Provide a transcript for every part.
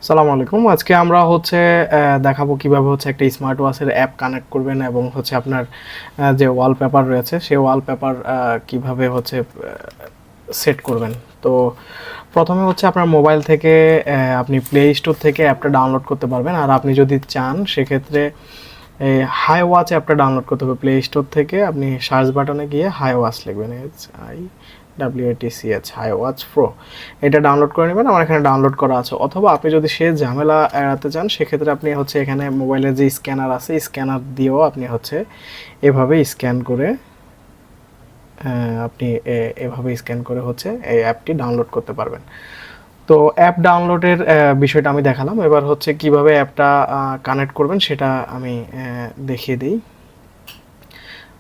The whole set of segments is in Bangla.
আসসালামু আলাইকুম। আজকে আমরা দেখাবো কিভাবে একটা স্মার্ট ওয়াচের অ্যাপ কানেক্ট করবেন এবং আপনার যে ওয়ালপেপার রয়েছে সেই ওয়ালপেপার কিভাবে সেট করবেন। তো প্রথমে আপনার মোবাইল থেকে আপনি প্লে স্টোর থেকে অ্যাপটা ডাউনলোড করতে পারবেন। আর আপনি যদি চান সেক্ষেত্রে হাই ওয়াচ অ্যাপটা ডাউনলোড করতে হবে। প্লে স্টোর থেকে আপনি সার্চ বাটনে গিয়ে হাই ওয়াচ লিখবেন, WATCH হাই ওয়াচ প্রো, এটা ডাউনলোড করে নেবেন। আমার এখানে ডাউনলোড করা আছে। অথবা আপনি যদি সে ঝামেলা এড়াতে চান সেক্ষেত্রে আপনি এখানে মোবাইলের যে স্ক্যানার আছে স্ক্যানার দিয়েও আপনি এভাবে স্ক্যান করে আপনি এভাবে স্ক্যান করে এই অ্যাপটি ডাউনলোড করতে পারবেন। তো অ্যাপ ডাউনলোডের বিষয়টা আমি দেখালাম। এবার কিভাবে অ্যাপটা কানেক্ট করবেন সেটা আমি দেখিয়ে দিই।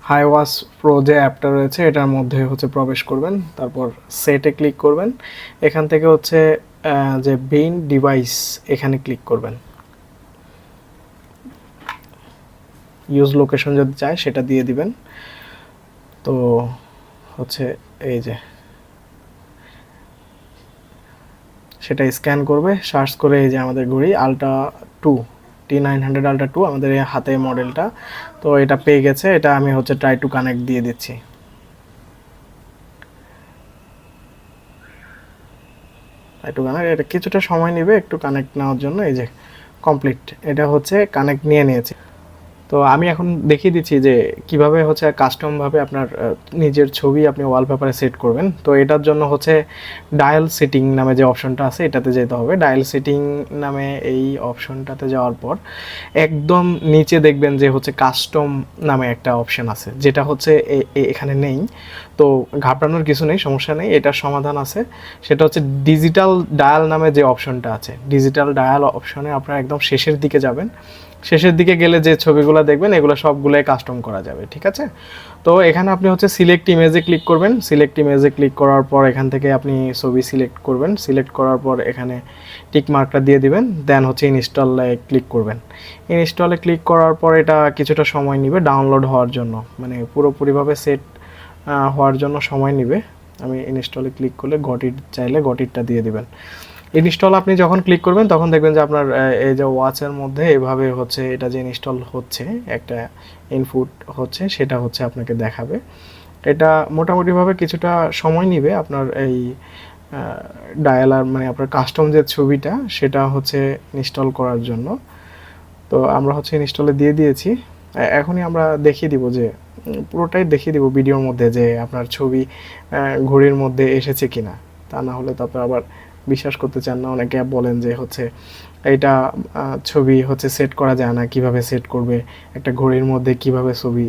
হাই ওয়াচ প্রো যে অ্যাপটা রয়েছে এটার মধ্যে প্রবেশ করবেন, তারপর সেটে ক্লিক করবেন। এখান থেকে যে মেইন ডিভাইস এখানে ক্লিক করবেন। ইউজ লোকেশন যদি চায় সেটা দিয়ে দিবেন। তো এই যে সেটা স্ক্যান করবে, সার্চ করে এই যে আমাদের ঘড়ি আলট্রা 2 T900 আলট্রা 2 আমাদের এই হাতে মডেলটা। তো এটা পেয়ে গেছে, এটা আমি ট্রাই টু কানেক্ট দিয়ে দিচ্ছি। একটু কানেক্ট, এটা কিছুটা সময় নেবে একটু কানেক্ট নেওয়ার জন্য। এই যে কমপ্লিট, এটা কানেক্ট নিয়ে নিয়েছে। তো আমি এখন দেখিয়ে দিচ্ছি যে কিভাবে কাস্টমভাবে আপনার নিজের ছবি আপনি ওয়ালপেপারে সেট করবেন। তো এটার জন্য ডায়াল সেটিং নামে যে অপশনটা আছে এটাতে যেতে হবে। ডায়াল সেটিং নামে এই অপশনটাতে যাওয়ার পর একদম নিচে দেখবেন যে কাস্টম নামে একটা অপশন আছে, যেটা এখানে নেই। তো ঘাবড়ানোর কিছু নেই, সমস্যা নেই, এটার সমাধান আছে। সেটা ডিজিটাল ডায়াল নামে যে অপশনটা আছে, ডিজিটাল ডায়াল অপশনে আপনারা একদম শেষের দিকে যাবেন। শেষের দিকে গেলে যে ছবিগুলো দেখবেন এগুলো সবগুলোই কাস্টম করা যাবে, ঠিক আছে? তো এখানে আপনি সিলেক্ট ইমেজে ক্লিক করবেন। সিলেক্ট ইমেজে ক্লিক করার পর এখান থেকে আপনি ছবি সিলেক্ট করবেন। সিলেক্ট করার পর এখানে টিক মার্কটা দিয়ে দিবেন, দেন ইনস্টলে ক্লিক করবেন। ইনস্টলে ক্লিক করার পর এটা কিছুটা সময় নেবে ডাউনলোড হওয়ার জন্য, মানে পুরোপুরিভাবে সেট হওয়ার জন্য সময় নেবে। আমি ইনস্টলে ক্লিক করলে গটির চাইলে গটিরটা দিয়ে দিবেন। ইনস্টল আপনি যখন ক্লিক করবেন তখন দেখবেন যে আপনার এই যে ওয়াচের মধ্যে এভাবে এটা যে ইনস্টল হচ্ছে, একটা ইনপুট সেটা আপনাকে দেখাবে। এটা মোটামুটিভাবে কিছুটা সময় নেবে আপনার এই ডায়ালার, মানে আপনার কাস্টম যে ছবিটা সেটা ইনস্টল করার জন্য। তো আমরা ইনস্টলে দিয়ে দিয়েছি। এখনই আমরা দেখিয়ে দিব যে পুরোটাই দেখিয়ে দিব ভিডিওর মধ্যে যে আপনার ছবি ঘড়ির মধ্যে এসেছে কিনা। তা না হলে তো আপনার আবার বিশ্বাস করতে চান না। অনেকে বলেন যে এইটা ছবি সেট করা যায় না, কিভাবে সেট করবে, একটা ঘড়ির মধ্যে কিভাবে ছবি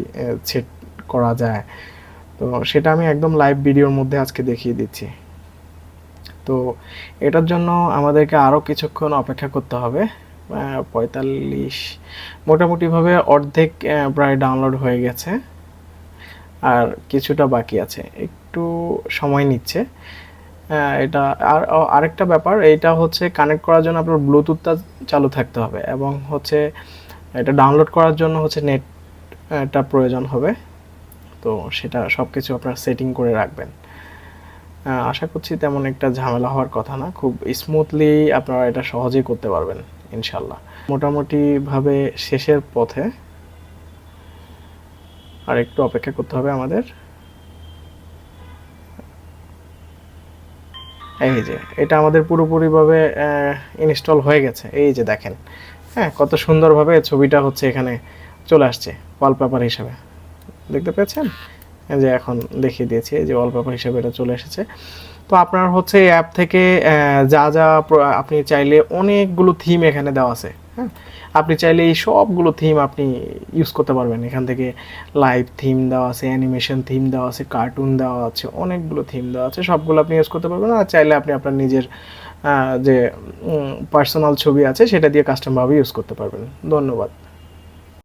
সেট করা যায়। তো সেটা আমি একদম লাইভ ভিডিওর মধ্যে আজকে দেখিয়ে দিচ্ছি। তো এটার জন্য আমাদেরকে আরও কিছুক্ষণ অপেক্ষা করতে হবে। 45 মোটামুটিভাবে অর্ধেক প্রায় ডাউনলোড হয়ে গেছে, আর কিছুটা বাকি আছে, একটু সময় নিচ্ছে। এটা আরেকটা ব্যাপার, এইটা কানেক্ট করার জন্য আপনার ব্লুটুথটা চালু থাকতে হবে এবং এটা ডাউনলোড করার জন্য নেটটা প্রয়োজন হবে। তো সেটা সব কিছু আপনার সেটিং করে রাখবেন। আশা করছি তেমন একটা ঝামেলা হওয়ার কথা না, খুব স্মুথলি আপনারা এটা সহজেই করতে পারবেন ইনশাল্লাহ। মোটামুটিভাবে শেষের পথে, আর একটু অপেক্ষা করতে হবে আমাদের। এই যে এটা আমাদের পুরোপুরিভাবে ইনস্টল হয়ে গেছে। এই যে দেখেন, হ্যাঁ, কত সুন্দরভাবে ছবিটা এখানে চলে আসছে ওয়ালপেপার হিসেবে, দেখতে পেয়েছেন? এই যে এখন দেখিয়ে দিয়েছি, এই যে ওয়ালপেপার হিসেবে এটা চলে এসেছে। তো আপনার এই অ্যাপ থেকে যা যা আপনি চাইলে অনেকগুলো থিম এখানে দেওয়া আছে, হ্যাঁ, আপনি চাইলে এই সবগুলো থিম আপনি ইউজ করতে পারবেন। এখান থেকে লাইভ থিম দেওয়া আছে, অ্যানিমেশন থিম দেওয়া আছে, কার্টুন দেওয়া আছে, অনেকগুলো থিম দেওয়া আছে, সবগুলো আপনি ইউজ করতে পারবেন। আর চাইলে আপনি আপনার নিজের যে পার্সোনাল ছবি আছে সেটা দিয়ে কাস্টমভাবে ইউজ করতে পারবেন। ধন্যবাদ।